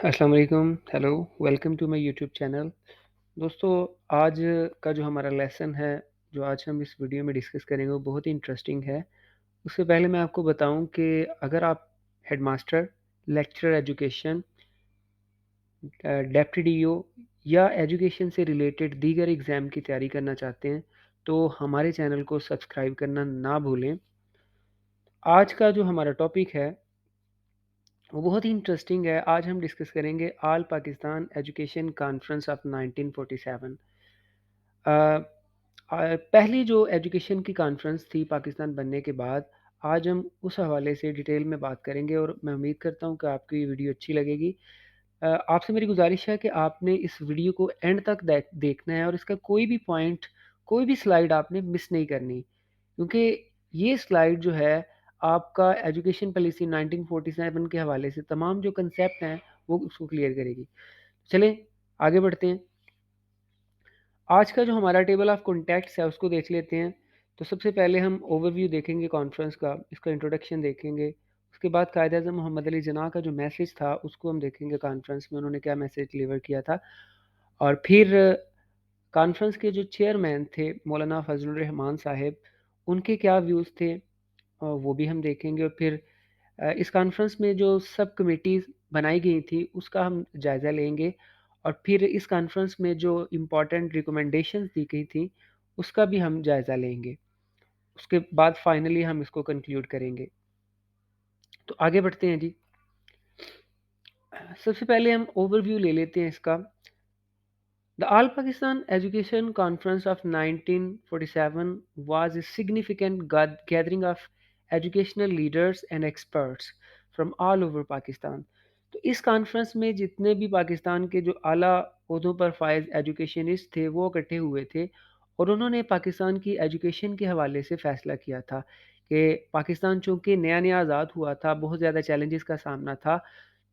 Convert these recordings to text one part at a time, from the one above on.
السلام علیکم، hello, welcome to my YouTube channel. دوستو، آج کا جو ہمارا لیسن ہے، جو آج ہم اس ویڈیو میں ڈسکس کریں گے، وہ بہت ہی انٹرسٹنگ ہے۔ اس سے پہلے میں آپ کو بتاؤں کہ اگر آپ headmaster, lecturer education, deputy D O یا ایجوکیشن سے ریلیٹڈ دیگر ایگزام کی تیاری کرنا چاہتے ہیں تو ہمارے چینل کو سبسکرائب کرنا نہ بھولیں۔ آج کا جو ہمارا ٹاپک ہے وہ بہت ہی انٹرسٹنگ ہے۔ آج ہم ڈسکس کریں گے آل پاکستان ایجوکیشن کانفرنس آف 1947۔ پہلی جو ایجوکیشن کی کانفرنس تھی پاکستان بننے کے بعد، آج ہم اس حوالے سے ڈیٹیل میں بات کریں گے، اور میں امید کرتا ہوں کہ آپ کو یہ ویڈیو اچھی لگے گی۔ آپ سے میری گزارش ہے کہ آپ نے اس ویڈیو کو اینڈ تک دیکھنا ہے، اور اس کا کوئی بھی پوائنٹ، کوئی بھی سلائیڈ آپ نے مس نہیں کرنی، کیونکہ یہ سلائیڈ جو ہے آپ کا ایجوکیشن پالیسی 1947 کے حوالے سے تمام جو کنسیپٹ ہیں وہ اس کو کلیئر کرے گی۔ چلیں آگے بڑھتے ہیں۔ آج کا جو ہمارا ٹیبل آف کانٹیکٹس ہے اس کو دیکھ لیتے ہیں۔ تو سب سے پہلے ہم اوور ویو دیکھیں گے کانفرنس کا، اس کا انٹروڈکشن دیکھیں گے۔ اس کے بعد قائد اعظم محمد علی جناح کا جو میسج تھا اس کو ہم دیکھیں گے، کانفرنس میں انہوں نے کیا میسج ڈلیور کیا تھا۔ اور پھر کانفرنس کے جو چیئرمین تھے مولانا فضل الرحمان صاحب، ان کے کیا ویوز تھے وہ بھی ہم دیکھیں گے۔ اور پھر اس کانفرنس میں جو سب کمیٹیز بنائی گئی تھی اس کا ہم جائزہ لیں گے، اور پھر اس کانفرنس میں جو امپورٹنٹ ریکمنڈیشنز دی گئی تھیں اس کا بھی ہم جائزہ لیں گے۔ اس کے بعد فائنلی ہم اس کو کنکلیوڈ کریں گے۔ تو آگے بڑھتے ہیں جی۔ سب سے پہلے ہم اوور ویو لے لیتے ہیں اس کا۔ The All Pakistan Education Conference of 1947 was a significant gathering of educational leaders and experts from all over Pakistan۔ تو اس کانفرنس میں جتنے بھی پاکستان کے جو اعلیٰ عہدوں پر فائز ایجوکیشنسٹ تھے وہ اکٹھے ہوئے تھے، اور انہوں نے پاکستان کی ایجوکیشن کے حوالے سے فیصلہ کیا تھا کہ پاکستان چونکہ نیا نیا آزاد ہوا تھا، بہت زیادہ چیلنجز کا سامنا تھا،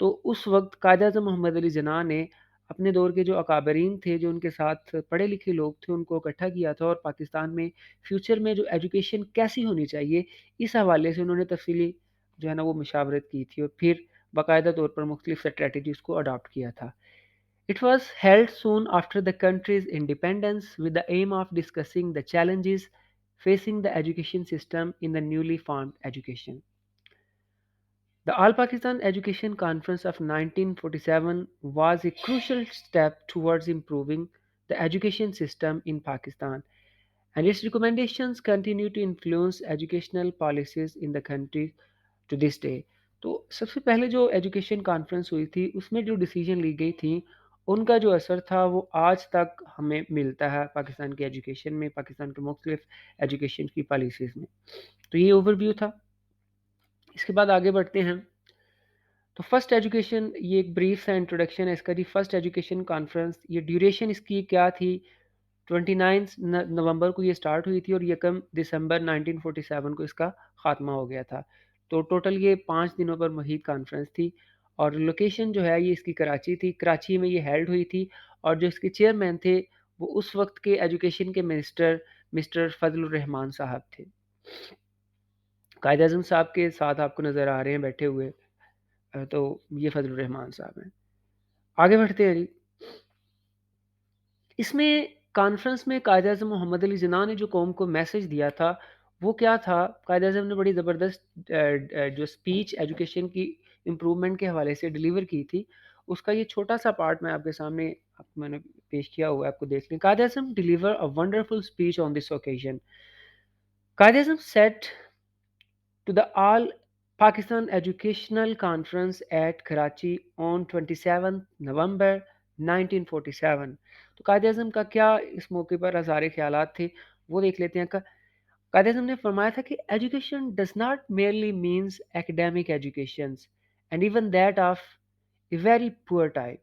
تو اس وقت قائد اعظم محمد علی جناح نے اپنے دور کے جو اکابرین تھے، جو ان کے ساتھ پڑھے لکھے لوگ تھے، ان کو اکٹھا کیا تھا، اور پاکستان میں فیوچر میں جو ایجوکیشن کیسی ہونی چاہیے اس حوالے سے انہوں نے تفصیلی جو ہے نا وہ مشاورت کی تھی، اور پھر باقاعدہ طور پر مختلف اسٹریٹجیز کو اڈاپٹ کیا تھا۔ It was held soon after the country's independence with the aim of discussing the challenges facing the education system in the newly formed education. The All Pakistan Education Conference of 1947 was a crucial step towards improving the education system in Pakistan, and its recommendations continue to influence educational policies in the country to this day۔ تو سب سے پہلے جو education conference ہوئی تھی اس میں جو decision لی گئی تھی ان کا جو اثر تھا وہ آج تک ہمیں ملتا ہے پاکستان کی ایجوکیشن میں، پاکستان کے مختلف ایجوکیشن کی پالیسیز میں۔ تو یہ اوور ویو تھا۔ اس کے بعد آگے بڑھتے ہیں۔ تو فرسٹ ایجوکیشن، یہ ایک بریف سا انٹروڈکشن ہے اس کا جی۔ فرسٹ ایجوکیشن کانفرنس، یہ ڈیوریشن اس کی کیا تھی؟ 29 نومبر کو یہ سٹارٹ ہوئی تھی، اور 1 دسمبر 1947 کو اس کا خاتمہ ہو گیا تھا۔ تو ٹوٹل یہ 5 دنوں پر محیط کانفرنس تھی، اور لوکیشن جو ہے یہ اس کی کراچی تھی۔ کراچی میں یہ ہیلڈ ہوئی تھی، اور جو اس کے چیئرمین تھے وہ اس وقت کے ایجوکیشن کے منسٹر مسٹر فضل الرحمان صاحب تھے۔ قائد اعظم صاحب کے ساتھ آپ کو نظر آ رہے ہیں بیٹھے ہوئے، تو یہ فضل الرحمان صاحب ہیں۔ آگے بڑھتے ہیں جی۔ اس میں کانفرنس میں قائد اعظم محمد علی جناح نے جو قوم کو میسج دیا تھا وہ کیا تھا؟ قائد اعظم نے بڑی زبردست جو اسپیچ ایجوکیشن کی امپرومنٹ کے حوالے سے ڈلیور کی تھی، اس کا یہ چھوٹا سا پارٹ میں آپ کے سامنے میں نے پیش کیا ہوا ہے، آپ کو دیکھ لیں۔ Quaid Azam deliver a wonderful speech on this occasion. Quaid Azam sent to the All Pakistan Educational Conference at Karachi on 27 November 1947۔ تو قائد اعظم کا کیا اس موقع پر اظہار خیالات تھے وہ دیکھ لیتے ہیں۔ قائد اعظم نے فرمایا تھا کہ education does not merely means academic educations and even that of a very poor type۔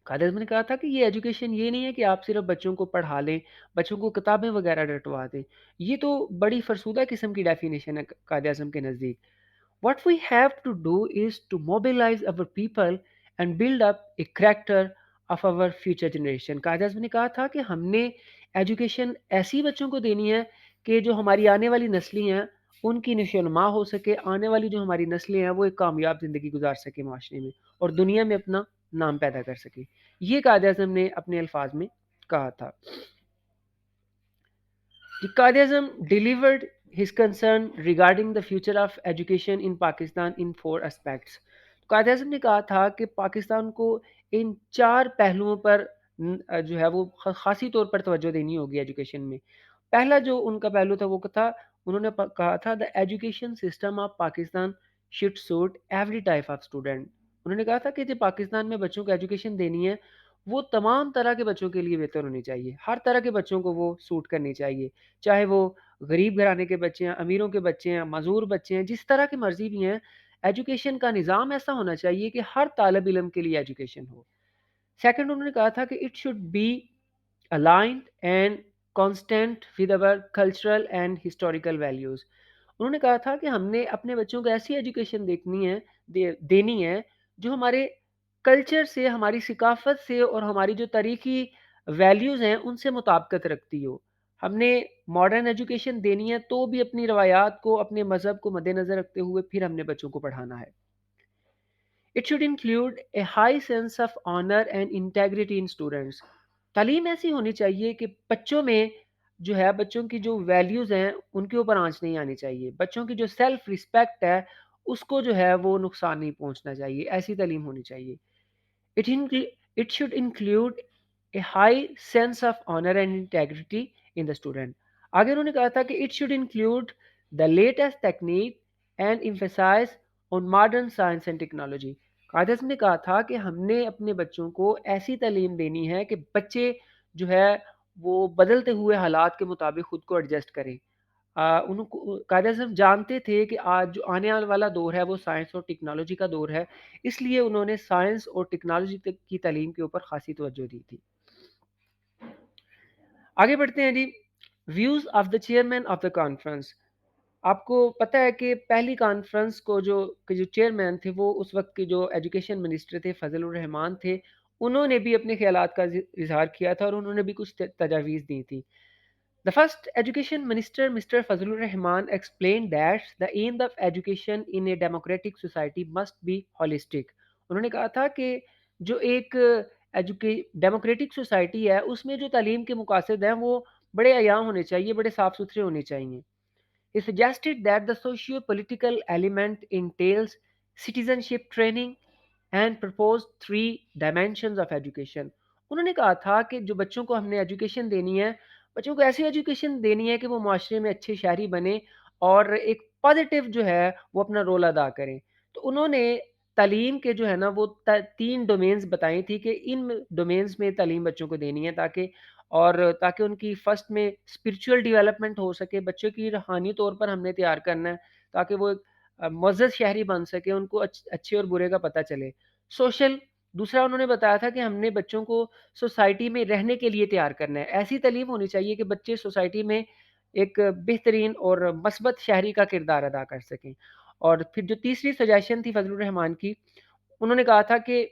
Quaid Azam نے کہا تھا کہ یہ ایجوکیشن یہ نہیں ہے کہ آپ صرف بچوں کو پڑھا لیں، بچوں کو کتابیں وغیرہ رٹوا دیں، یہ تو بڑی فرسودہ قسم کی ڈیفینیشن ہے قائد اعظم کے نزدیک۔ What we have to do is to mobilize our people and build up a character of our future generation۔ Quaid Azam نے کہا تھا کہ ہم نے ایجوکیشن ایسی بچوں کو دینی ہے کہ جو ہماری آنے والی نسلیں ہیں ان کی نشو و نما ہو سکے، آنے والی جو ہماری نسلیں ہیں وہ ایک کامیاب زندگی گزار سکے معاشرے میں، اور دنیا میں اپنا نام پیدا کر سکے. یہ قائد اعظم نے اپنے الفاظ میں کہا تھا. The Quaid-e-Azam delivered his concern regarding the future of education in Pakistan in four aspects. Quaid Azam نے کہا تھا کہ پاکستان کو ان چار پہلوؤں پر جو ہے وہ خاصی طور پر توجہ دینی ہوگی ایجوکیشن میں. پہلا جو ان کا پہلو تھا وہ تھا، انہوں نے کہا تھا the education system of Pakistan should suit every type of student. انہوں نے کہا تھا کہ جو پاکستان میں بچوں کو ایجوکیشن دینی ہے وہ تمام طرح کے بچوں کے لیے بہتر ہونی چاہیے، ہر طرح کے بچوں کو وہ سوٹ کرنی چاہیے، چاہے وہ غریب گھرانے کے بچے ہیں، امیروں کے بچے ہیں، معذور بچے ہیں، جس طرح کی مرضی بھی ہیں. ایجوکیشن کا نظام ایسا ہونا چاہیے کہ ہر طالب علم کے لیے ایجوکیشن ہو. سیکنڈ انہوں نے کہا تھا کہ it should be aligned and constant with our cultural and historical values. انہوں نے کہا تھا کہ ہم نے اپنے بچوں کو ایسی ایجوکیشن دیکھنی ہے، دینی ہے جو ہمارے کلچر سے، ہماری ثقافت سے اور ہماری جو تاریخی ویلیوز ہیں ان سے مطابقت رکھتی ہو. ہم نے ماڈرن ایجوکیشن دینی ہے تو بھی اپنی روایات کو، اپنے مذہب کو مد نظر رکھتے ہوئے پھر ہم نے بچوں کو پڑھانا ہے. It should include a high sense of honor and integrity in students. تعلیم ایسی ہونی چاہیے کہ بچوں میں جو ہے، بچوں کی جو ویلیوز ہیں ان کے اوپر آنچ نہیں آنی چاہیے، بچوں کی جو سیلف رسپیکٹ ہے اس کو جو ہے وہ نقصان نہیں پہنچنا چاہیے، ایسی تعلیم ہونی چاہیے. It should include a high sense of honor and integrity in the student. آگے انہوں نے کہا تھا کہ it should include the latest technique and emphasize on modern science and technology. Quaid Azam نے کہا تھا کہ ہم نے اپنے بچوں کو ایسی تعلیم دینی ہے کہ بچے جو ہے وہ بدلتے ہوئے حالات کے مطابق خود کو ایڈجسٹ کریں. ان کو قائد اعظم جانتے تھے کہ آج جو آنے والا دور ہے وہ سائنس اور ٹیکنالوجی کا دور ہے، اس لیے انہوں نے سائنس اور ٹیکنالوجی کی تعلیم کے اوپر خاصی توجہ دی تھی. آگے بڑھتے ہیں جی. Views of the chairman of the conference. آپ کو پتہ ہے کہ پہلی کانفرنس کو جو چیئرمین تھے وہ اس وقت کے جو ایجوکیشن منسٹر تھے فضل الرحمان تھے، انہوں نے بھی اپنے خیالات کا اظہار کیا تھا اور انہوں نے بھی کچھ تجاویز دی تھی. The first Education Minister, Mr. Fazlur Rahman, explained that the aim of education in a democratic society must be holistic. انہوں نے کہا تھا کہ جو ایک ڈیموکریٹک سوسائٹی ہے اس میں جو تعلیم کے مقاصد ہیں وہ بڑے عیاں ہونے چاہیے، بڑے صاف ستھرے ہونے چاہیے. He suggested that the socio-political element entails citizenship training and proposed three dimensions of education. انہوں نے کہا تھا کہ جو بچوں کو ہم نے ایجوکیشن دینی ہے، بچوں کو ایسی ایجوکیشن دینی ہے کہ وہ معاشرے میں اچھے شہری بنے اور ایک پازیٹیو جو ہے وہ اپنا رول ادا کریں. تو انہوں نے تعلیم کے جو ہے نا وہ تین ڈومینز بتائی تھی کہ ان ڈومینز میں تعلیم بچوں کو دینی ہے تاکہ ان کی فرسٹ میں اسپرچول ڈیولپمنٹ ہو سکے، بچوں کی روحانی طور پر ہم نے تیار کرنا ہے تاکہ وہ ایک معزز شہری بن سکے، ان کو اچھے اور برے کا پتہ چلے. سوشل، دوسرا انہوں نے بتایا تھا کہ ہم نے بچوں کو سوسائٹی میں رہنے کے لیے تیار کرنا ہے، ایسی تعلیم ہونی چاہیے کہ بچے سوسائٹی میں ایک بہترین اور مثبت شہری کا کردار ادا کر سکیں. اور پھر جو تیسری سجیشن تھی فضل الرحمان کی، انہوں نے کہا تھا کہ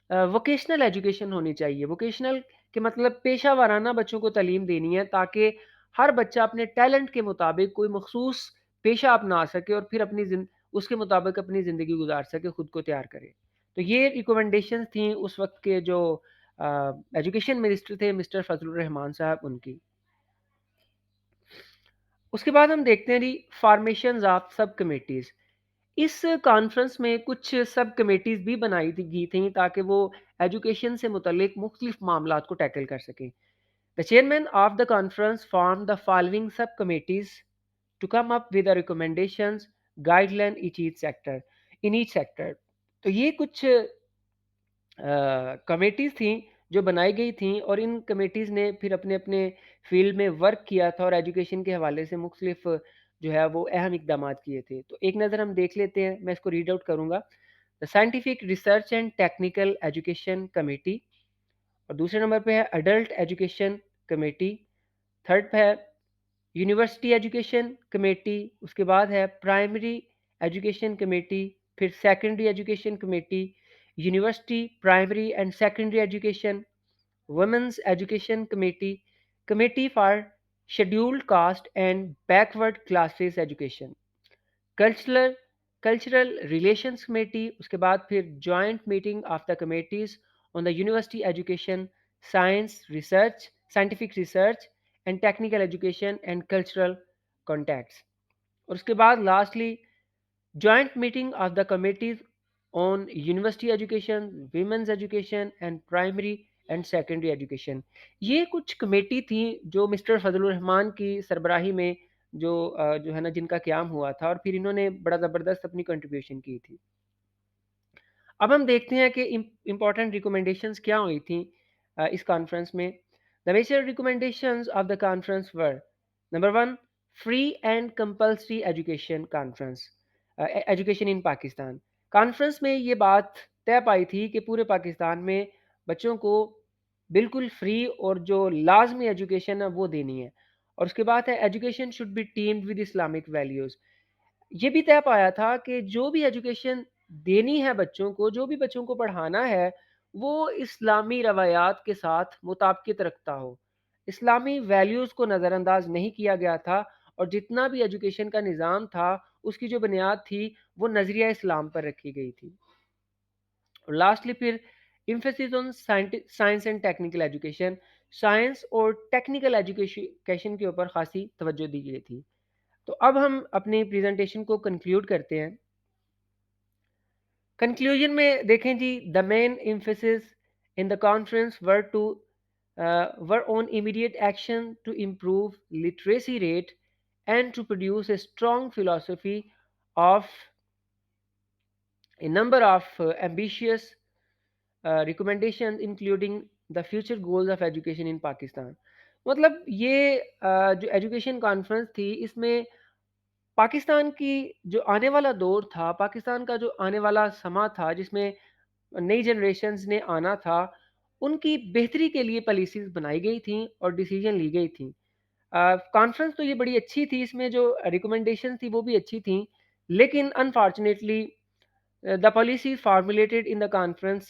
ووکیشنل ایجوکیشن ہونی چاہیے. ووکیشنل کے مطلب پیشہ ورانہ بچوں کو تعلیم دینی ہے تاکہ ہر بچہ اپنے ٹیلنٹ کے مطابق کوئی مخصوص پیشہ اپنا سکے اور پھر اس کے مطابق اپنی زندگی گزار سکے، خود کو تیار کرے. تو یہ ریکومنڈیشنز تھیں اس وقت کے جو ایجوکیشن منسٹر تھے مسٹر فضل الرحمان صاحب، ان کی. اس کے بعد ہم دیکھتے ہیں جی فارمیشنز آف سب کمیٹیز. اس کانفرنس میں کچھ سب کمیٹیز بھی بنائی گئی تھیں تاکہ وہ ایجوکیشن سے متعلق مختلف معاملات کو ٹیکل کر سکیں. The chairman of the conference formed the following subcommittees to come up with the recommendations, guideline in each sector. تو یہ کچھ کمیٹیز تھیں جو بنائی گئی تھیں اور ان کمیٹیز نے پھر اپنے اپنے فیلڈ میں ورک کیا تھا اور ایجوکیشن کے حوالے سے مختلف جو ہے وہ اہم اقدامات کیے تھے. تو ایک نظر ہم دیکھ لیتے ہیں، میں اس کو ریڈ آؤٹ کروں گا. The scientific research and technical education committee, اور دوسرے نمبر پہ ہے اڈلٹ ایجوکیشن کمیٹی، تھرڈ پہ ہے یونیورسٹی ایجوکیشن کمیٹی، اس کے بعد ہے پرائمری ایجوکیشن کمیٹی، پھر secondary education committee, university primary and secondary education, women's education committee, committee for scheduled caste and backward classes education. Cultural cultural relations committee, اس کے بعد پھر joint meeting of the committees on the university education, scientific research and technical education and cultural contacts, اور اس کے بعد lastly joint meeting of the committees on university education, women's education and primary and secondary education. یہ کچھ committee تھیں جو mister فضل الرحمان کی سربراہی میں جو ہے نا جن کا قیام ہوا تھا، اور پھر انہوں نے بڑا زبردست اپنی کنٹریبیوشن کی تھی۔ اب ہم دیکھتے ہیں کہ امپورٹنٹ ریکمنڈیشنز کیا ہوئی تھیں اس کانفرنس میں۔ The major recommendations of the conference were: number 1، free and compulsory education conference education in Pakistan. Conference میں یہ بات طے پائی تھی کہ پورے پاکستان میں بچوں کو بالکل فری اور جو لازمی ایجوکیشن ہے وہ دینی ہے، اور اس کے بعد ہے education should be teamed with Islamic values. یہ بھی طے پایا تھا کہ جو بھی ایجوکیشن دینی ہے بچوں کو، جو بھی بچوں کو پڑھانا ہے، وہ اسلامی روایات کے ساتھ مطابقت رکھتا ہو، اسلامی ویلیوز کو نظر انداز نہیں کیا گیا تھا، اور جتنا بھی ایجوکیشن کا نظام تھا اس کی جو بنیاد تھی وہ نظریہ اسلام پر رکھی گئی تھی۔ اور لاسٹلی پھر emphasis on science and technical education, science اور ٹیکنیکل ایجوکیشن کے اوپر خاصی توجہ دی گئی تھی۔ تو اب ہم اپنی پریزنٹیشن کو کنکلیوڈ کرتے ہیں۔ کنکلوژن میں دیکھیں جی، دا مین emphasis in the conference were on immediate action to improve literacy rate and to produce a strong philosophy of a number of ambitious recommendations including the future goals of education in Pakistan۔ مطلب یہ جو education conference تھی، اس میں پاکستان کی جو آنے والا دور تھا، پاکستان کا جو آنے والا سماں تھا جس میں نئی جنریشنز نے آنا تھا، ان کی بہتری کے لیے پالیسیز بنائی گئی تھیں اور ڈیسیجن لی گئی تھیں۔ کانفرنس تو یہ بڑی اچھی تھی، اس میں جو ریکمنڈیشن تھی وہ بھی اچھی تھیں، لیکن unfortunately the policies formulated in the conference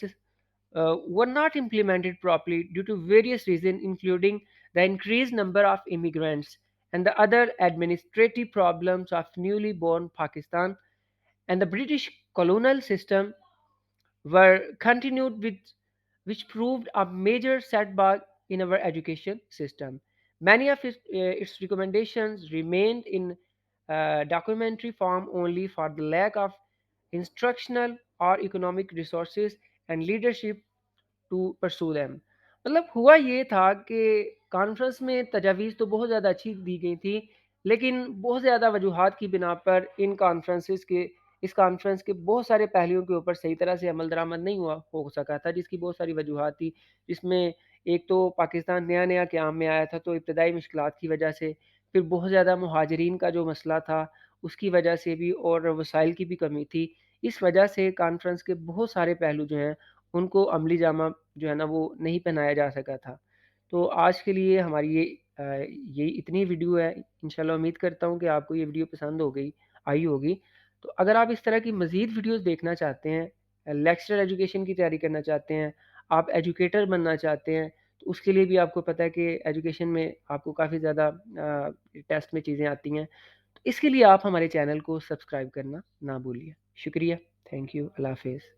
were not implemented properly due to various reasons, including the increased number of immigrants and the other administrative problems of newly born Pakistan, and the British colonial system were continued with, which proved a major setback in our education system. Many of its recommendations remained in documentary form only for the lack of instructional or economic resources and leadership to pursue them۔ مطلب ہوا یہ تھا کہ conference میں تجاویز تو بہت زیادہ اچھی دی گئی تھی، لیکن بہت زیادہ وجوہات کی بنا پر اس کانفرنس کے بہت سارے پہلوؤں کے اوپر صحیح طرح سے عمل درآمد نہیں ہو سکا تھا، جس کی بہت ساری وجوہات تھی، جس میں ایک تو پاکستان نیا نیا قیام میں آیا تھا تو ابتدائی مشکلات کی وجہ سے، پھر بہت زیادہ مہاجرین کا جو مسئلہ تھا اس کی وجہ سے بھی، اور وسائل کی بھی کمی تھی۔ اس وجہ سے کانفرنس کے بہت سارے پہلو جو ہیں ان کو عملی جامہ جو ہے نا وہ نہیں پہنایا جا سکا تھا۔ تو آج کے لیے ہماری یہ اتنی ویڈیو ہے، انشاءاللہ امید کرتا ہوں کہ آپ کو یہ ویڈیو پسند آئی ہوگی۔ تو اگر آپ اس طرح کی مزید ویڈیوز دیکھنا چاہتے ہیں، لیکچرل ایجوکیشن کی تیاری کرنا چاہتے ہیں، آپ ایجوکیٹر بننا چاہتے ہیں، تو اس کے لیے بھی آپ کو پتہ ہے کہ ایجوکیشن میں آپ کو کافی زیادہ ٹیسٹ میں چیزیں آتی ہیں، تو اس کے لیے آپ ہمارے چینل کو سبسکرائب کرنا نہ بھولیے۔ شکریہ، تھینک یو، اللہ حافظ۔